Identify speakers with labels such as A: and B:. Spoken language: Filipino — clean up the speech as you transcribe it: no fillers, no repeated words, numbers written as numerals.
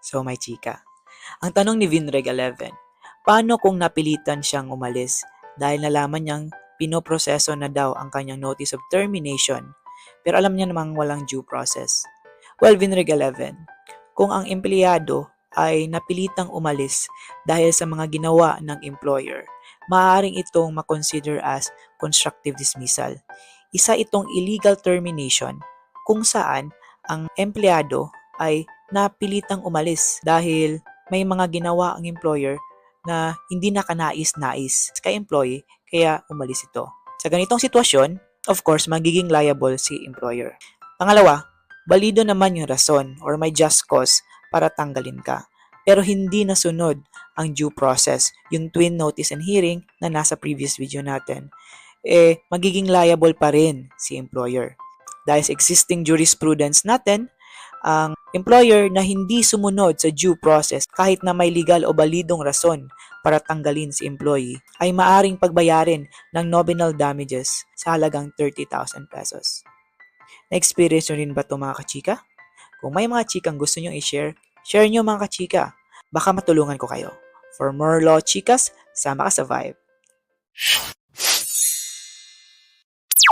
A: So may chika. Ang tanong ni Vinreg 11, paano kung napilitan siyang umalis dahil nalaman niyang pinoproseso na daw ang kanyang notice of termination pero alam niya namang walang due process? Well, Vinreg 11, kung ang empleyado ay napilitang umalis dahil sa mga ginawa ng employer, maaaring itong makonsider as constructive dismissal. Isa itong illegal termination kung saan ang empleyado ay napilitang umalis dahil may mga ginawa ang employer na hindi nakanais-nais kay employee kaya umalis ito. Sa ganitong sitwasyon, of course, magiging liable si employer. Pangalawa, balido naman yung rason or may just cause para tanggalin ka. Pero hindi nasunod ang due process, yung twin notice and hearing na nasa previous video natin, magiging liable pa rin si employer. Dahil sa existing jurisprudence natin, ang employer na hindi sumunod sa due process kahit na may legal o balidong rason para tanggalin si employee ay maaring pagbayarin ng nominal damages sa halagang 30,000 pesos. Na-experience nyo rin ba ito mga kachika? Kung may mga chikang gusto nyo i-share, share nyo mga kachika. Baka matulungan ko kayo. For more law chikas, sama ka sa Vibe.